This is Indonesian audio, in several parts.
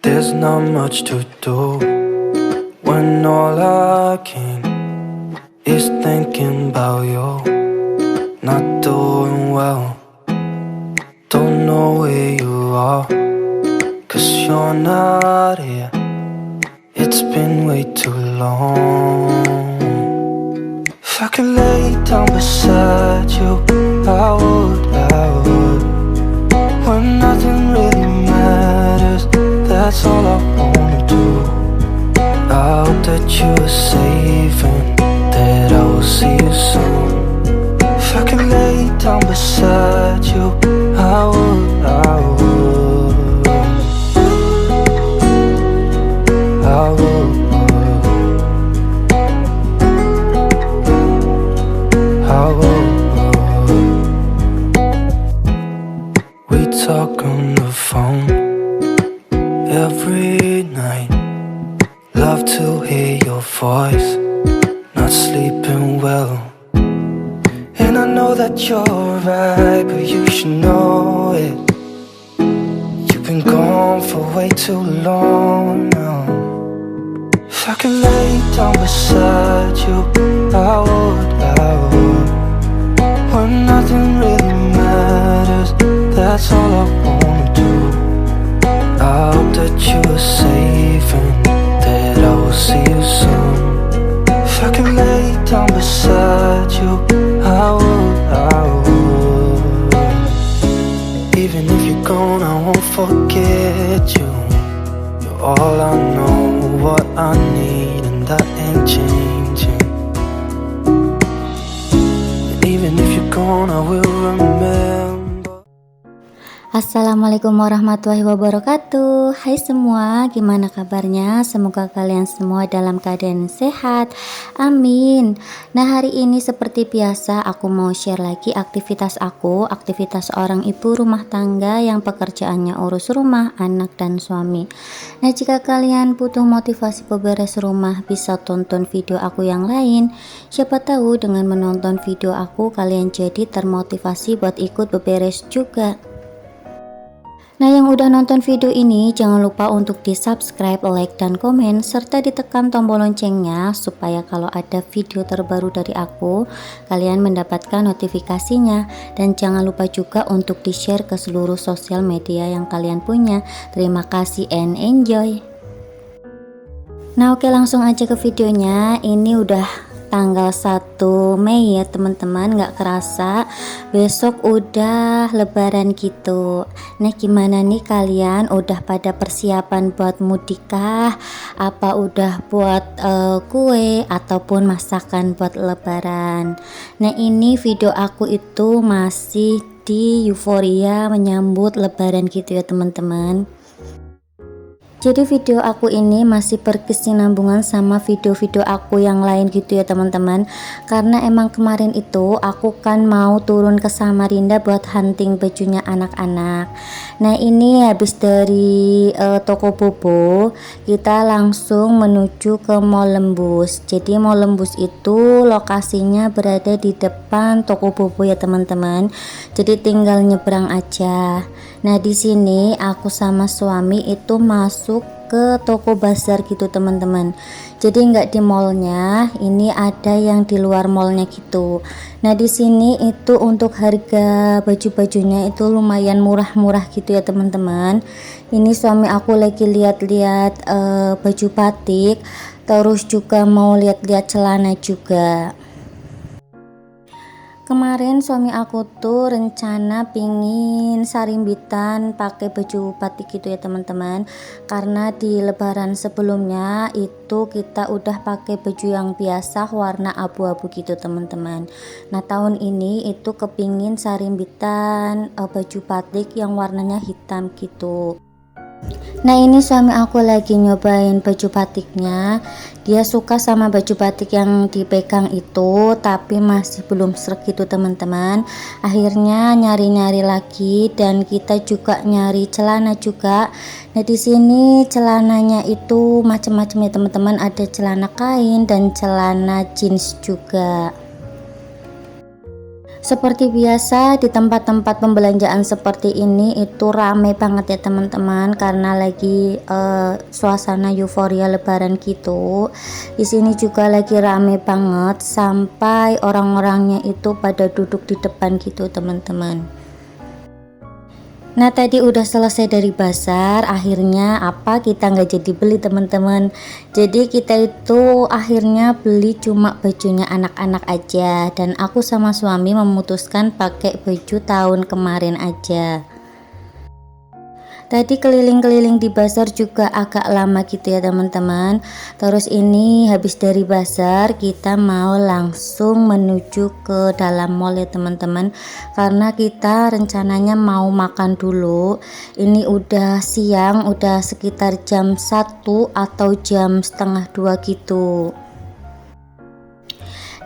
There's not much to do when all I can is thinking about you. Not doing well, don't know where you are, 'cause you're not here. It's been way too long. If I could lay down beside you, I would. When nothing really matters, that's all I wanna do. I hope that you are safe and that I will see you soon. If I could lay down beside you, I would. We talk on the phone every night. Love to hear your voice. Not sleeping well, and I know that you're right, but you should know it. You've been gone for way too long now. If I could lay down beside you, I would. When nothing really matters, that's all I wanna do. I hope that you are safe and that I will see you soon. If I could lay down beside you, I would. Even if you're gone, I won't forget you. You're all I know, what I need, and that ain't changing. Even if you're gone, I will remember. Assalamualaikum warahmatullahi wabarakatuh. Hai semua, gimana kabarnya? Semoga kalian semua dalam keadaan sehat, amin. Nah, hari ini seperti biasa aku mau share lagi aktivitas seorang ibu rumah tangga yang pekerjaannya urus rumah, anak dan suami. Nah, jika kalian butuh motivasi beberes rumah, bisa tonton video aku yang lain. Siapa tahu dengan menonton video aku kalian jadi termotivasi buat ikut beberes juga. Nah, yang udah nonton video ini jangan lupa untuk di subscribe, like, dan komen, serta ditekan tombol loncengnya supaya kalau ada video terbaru dari aku kalian mendapatkan notifikasinya. Dan jangan lupa juga untuk di share ke seluruh sosial media yang kalian punya. Terima kasih and enjoy. Nah, oke, langsung aja ke videonya. Ini udah tanggal 1 Mei ya teman-teman, gak kerasa besok udah lebaran gitu. Nah, gimana nih kalian, udah pada persiapan buat mudik kah? Apa udah buat kue ataupun masakan buat lebaran? Nah, ini video aku itu masih di euforia menyambut lebaran gitu ya teman-teman. Jadi video aku ini masih berkesinambungan sama video-video aku yang lain gitu ya teman-teman. Karena emang kemarin itu aku kan mau turun ke Samarinda buat hunting bajunya anak-anak. Nah, ini habis dari toko bobo, kita langsung menuju ke Mall Lembus. Jadi Mall Lembus itu lokasinya berada di depan toko bobo ya teman-teman. Jadi tinggal nyebrang aja. Nah, di sini aku sama suami itu masuk ke toko bazar gitu teman-teman. Jadi nggak di mallnya, ini ada yang di luar mallnya gitu. Nah, di sini itu untuk harga baju-bajunya itu lumayan murah-murah gitu ya teman-teman. Ini suami aku lagi lihat-lihat baju batik, terus juga mau lihat-lihat celana juga. Kemarin suami aku tuh rencana pingin sarimbitan pakai baju batik gitu ya teman-teman, karena di lebaran sebelumnya itu kita udah pakai baju yang biasa warna abu-abu gitu teman-teman. Nah, tahun ini itu kepingin sarimbitan baju batik yang warnanya hitam gitu. Nah, ini suami aku lagi nyobain baju batiknya. Dia suka sama baju batik yang dipegang itu, tapi masih belum sreg gitu teman-teman. Akhirnya nyari-nyari lagi dan kita juga nyari celana juga. Nah, di sini celananya itu macam-macam ya teman-teman. Ada celana kain dan celana jeans juga. Seperti biasa di tempat-tempat pembelanjaan seperti ini itu rame banget ya teman-teman, karena lagi suasana euforia lebaran gitu. Di sini juga lagi rame banget sampai orang-orangnya itu pada duduk di depan gitu teman-teman. Nah tadi udah selesai dari bazar, akhirnya apa kita nggak jadi beli teman-teman. Jadi kita itu akhirnya beli cuma bajunya anak-anak aja, dan aku sama suami memutuskan pakai baju tahun kemarin aja. Tadi keliling-keliling di bazar juga agak lama gitu ya teman-teman. Terus ini habis dari bazar kita mau langsung menuju ke dalam mall ya teman-teman, karena kita rencananya mau makan dulu. Ini udah siang, udah sekitar jam 1 atau jam setengah 2 gitu.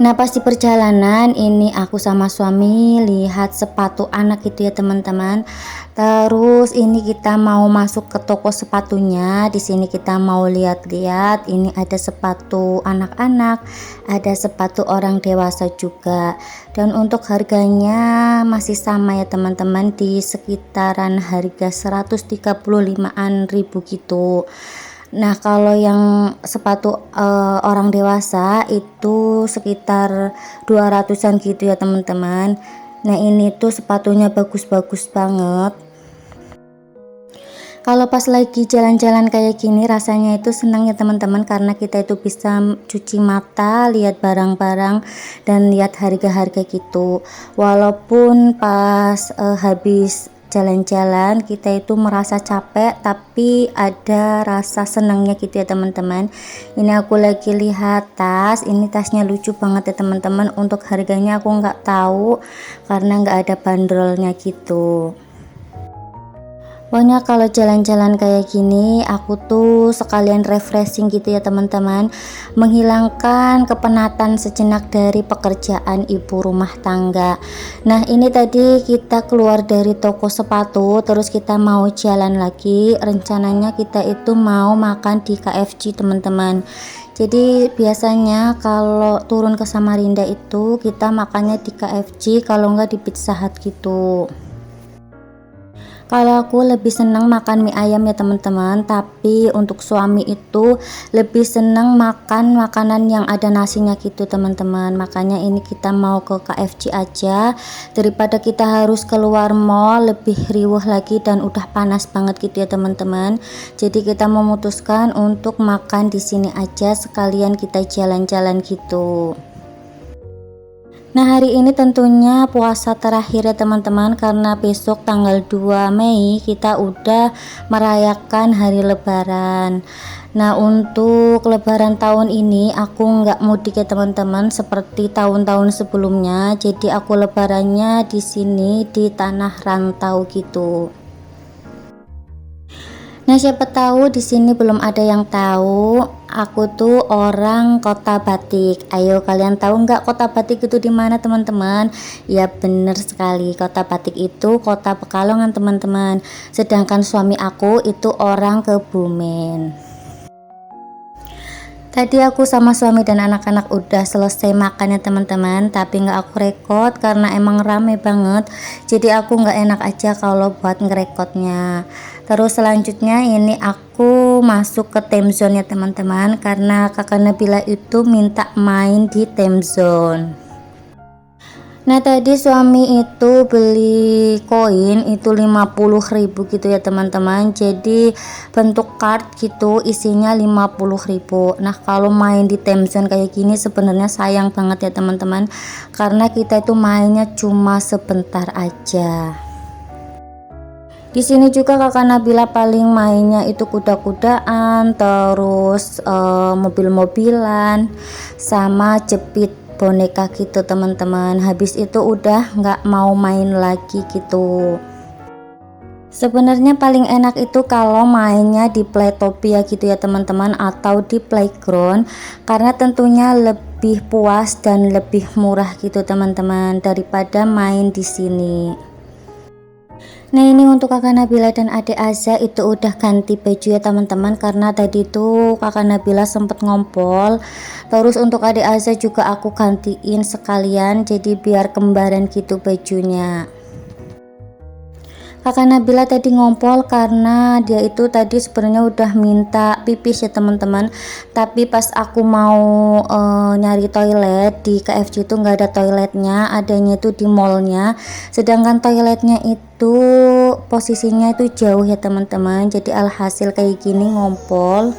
Nah pas di perjalanan ini aku sama suami lihat sepatu anak gitu ya teman-teman. Terus ini kita mau masuk ke toko sepatunya. Di sini kita mau lihat-lihat. Ini ada sepatu anak-anak, ada sepatu orang dewasa juga. Dan untuk harganya masih sama ya teman-teman, di sekitaran harga 135-an ribu gitu. Nah kalau yang sepatu orang dewasa itu sekitar 200-an gitu ya teman-teman. Nah ini tuh sepatunya bagus-bagus banget. Kalau pas lagi jalan-jalan kayak gini rasanya itu senang ya teman-teman, karena kita itu bisa cuci mata, lihat barang-barang dan lihat harga-harga gitu. Walaupun pas habis jalan-jalan kita itu merasa capek, tapi ada rasa senangnya gitu ya teman-teman. Ini aku lagi lihat tas, ini tasnya lucu banget ya teman-teman. Untuk harganya aku nggak tahu karena nggak ada bandrolnya gitu. Pokoknya kalau jalan-jalan kayak gini aku tuh sekalian refreshing gitu ya teman-teman, menghilangkan kepenatan sejenak dari pekerjaan ibu rumah tangga. Nah ini tadi kita keluar dari toko sepatu, terus kita mau jalan lagi. Rencananya kita itu mau makan di KFC teman-teman. Jadi biasanya kalau turun ke Samarinda itu kita makannya di KFC, kalau enggak di Pizza Hut gitu. Kalau aku lebih senang makan mie ayam ya teman-teman, tapi untuk suami itu lebih senang makan makanan yang ada nasinya gitu teman-teman. Makanya ini kita mau ke KFC aja, daripada kita harus keluar mall lebih riuh lagi dan udah panas banget gitu ya teman-teman. Jadi kita memutuskan untuk makan di sini aja, sekalian kita jalan-jalan gitu. Nah hari ini tentunya puasa terakhir ya teman-teman, karena besok tanggal 2 Mei kita udah merayakan hari lebaran. Nah untuk lebaran tahun ini aku nggak mudik ya teman-teman seperti tahun-tahun sebelumnya. Jadi aku lebarannya di sini di tanah rantau gitu. Nah siapa tahu di sini belum ada yang tahu, aku tuh orang Kota Batik. Ayo kalian tahu nggak Kota Batik itu di mana teman-teman? Ya bener sekali, Kota Batik itu Kota Pekalongan teman-teman. Sedangkan suami aku itu orang Kebumen. Tadi aku sama suami dan anak-anak udah selesai makan ya teman-teman, tapi nggak aku rekod karena emang rame banget. Jadi aku nggak enak aja kalau buat ngerekodnya. Terus selanjutnya ini aku masuk ke time zone ya teman-teman, karena kakak Nabila itu minta main di time zone. Nah tadi suami itu beli koin itu 50.000 gitu ya teman-teman. Jadi bentuk card gitu isinya 50.000. Nah kalau main di time zone kayak gini sebenarnya sayang banget ya teman-teman, karena kita itu mainnya cuma sebentar aja. Di sini juga kakak Nabila paling mainnya itu kuda-kudaan, terus mobil-mobilan, sama jepit boneka gitu teman-teman. Habis itu udah nggak mau main lagi gitu. Sebenarnya paling enak itu kalau mainnya di Playtopia gitu ya teman-teman, atau di playground, karena tentunya lebih puas dan lebih murah gitu teman-teman daripada main di sini. Nah ini untuk kakak Nabila dan adik Aza itu udah ganti baju ya teman-teman, karena tadi tuh kakak Nabila sempet ngompol. Terus untuk adik Aza juga aku gantiin sekalian, jadi biar kembaran gitu bajunya. Kakak Nabila tadi ngompol karena dia itu tadi sebenarnya udah minta pipis ya teman-teman, tapi pas aku mau nyari toilet di KFC itu nggak ada toiletnya, adanya itu di mallnya, sedangkan toiletnya itu posisinya itu jauh ya teman-teman, jadi alhasil kayak gini ngompol.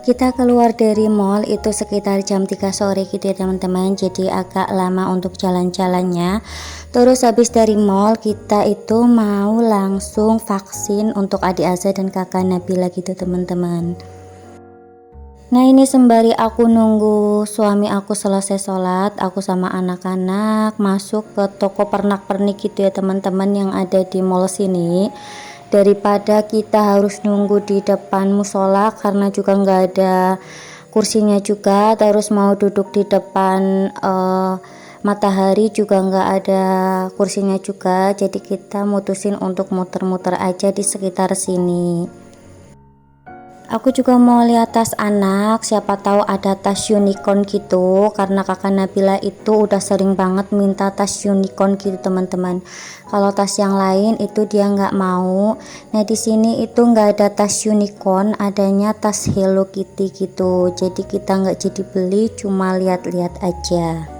Kita keluar dari mall itu sekitar jam 3 sore gitu ya teman-teman, jadi agak lama untuk jalan-jalannya. Terus habis dari mall kita itu mau langsung vaksin untuk adik Aza dan kakak Nabila gitu teman-teman. Nah ini sembari aku nunggu suami aku selesai sholat, aku sama anak-anak masuk ke toko pernak-pernik gitu ya teman-teman yang ada di mall sini, daripada kita harus nunggu di depan musola karena juga nggak ada kursinya juga, terus mau duduk di depan matahari juga nggak ada kursinya juga, jadi kita mutusin untuk muter-muter aja di sekitar sini. Aku juga mau lihat tas anak, siapa tahu ada tas unicorn gitu, karena kakak Nabila itu udah sering banget minta tas unicorn gitu teman-teman. Kalau tas yang lain itu dia nggak mau. Nah di sini itu nggak ada tas unicorn, adanya tas Hello Kitty gitu. Jadi kita nggak jadi beli, cuma lihat-lihat aja.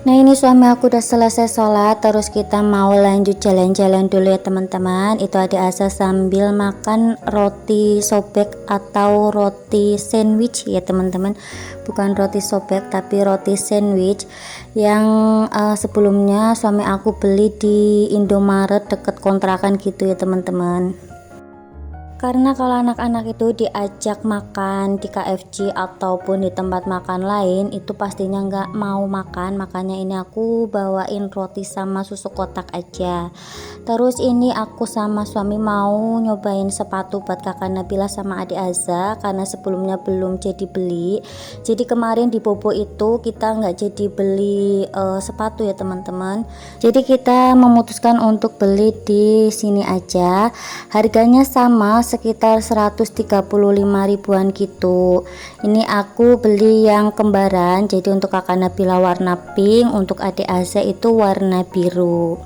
Nah ini suami aku udah selesai sholat, terus kita mau lanjut jalan-jalan dulu ya teman-teman. Itu adik Asa sambil makan roti sobek atau roti sandwich ya teman-teman, bukan roti sobek tapi roti sandwich yang sebelumnya suami aku beli di Indomaret deket kontrakan gitu ya teman-teman. Karena kalau anak-anak itu diajak makan di KFC ataupun di tempat makan lain itu pastinya nggak mau makan, makanya ini aku bawain roti sama susu kotak aja. Terus ini aku sama suami mau nyobain sepatu buat kakak Nabila sama adik Aza karena sebelumnya belum jadi beli. Jadi kemarin di Bobo itu kita nggak jadi beli sepatu ya teman-teman, jadi kita memutuskan untuk beli di sini aja. Harganya sama, sekitar 135 ribuan gitu. Ini aku beli yang kembaran, jadi untuk kakak Nabila warna pink, untuk adik Aza itu warna biru.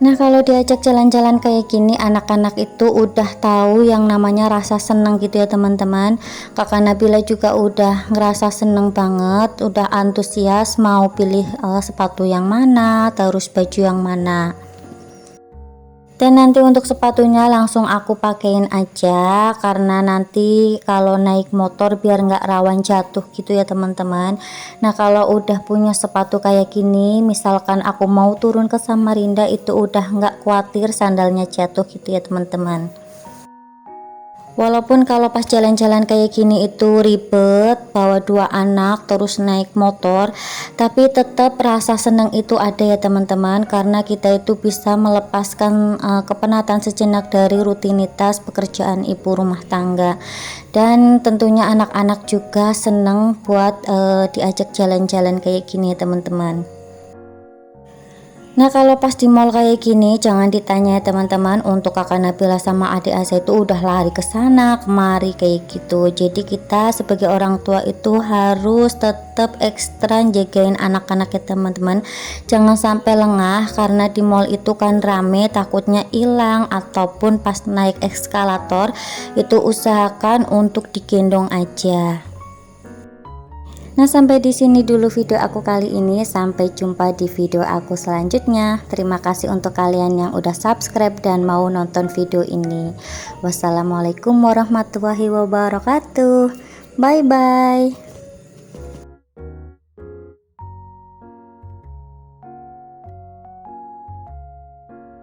Nah kalau diajak jalan-jalan kayak gini anak-anak itu udah tahu yang namanya rasa seneng gitu ya teman-teman. Kakak Nabila juga udah ngerasa seneng banget, udah antusias mau pilih sepatu yang mana, terus baju yang mana. Dan nanti untuk sepatunya langsung aku pakein aja, karena nanti kalau naik motor biar nggak rawan jatuh gitu ya teman-teman. Nah kalau udah punya sepatu kayak gini, misalkan aku mau turun ke Samarinda itu udah nggak khawatir sandalnya jatuh gitu ya teman-teman. Walaupun kalau pas jalan-jalan kayak gini itu ribet, bawa dua anak terus naik motor, tapi tetap rasa senang itu ada ya teman-teman, karena kita itu bisa melepaskan kepenatan sejenak dari rutinitas pekerjaan ibu rumah tangga. Dan tentunya anak-anak juga senang buat diajak jalan-jalan kayak gini ya teman-teman. Nah kalau pas di mall kayak gini jangan ditanya ya teman-teman, untuk kakak Nabila sama adik Asa itu udah lari ke sana kemari kayak gitu. Jadi kita sebagai orang tua itu harus tetap ekstra jagain anak-anak ya teman-teman. Jangan sampai lengah, karena di mall itu kan rame, takutnya hilang ataupun pas naik eskalator itu usahakan untuk digendong aja. Nah sampai di sini dulu video aku kali ini, sampai jumpa di video aku selanjutnya. Terima kasih untuk kalian yang udah subscribe dan mau nonton video ini. Wassalamualaikum warahmatullahi wabarakatuh. Bye bye.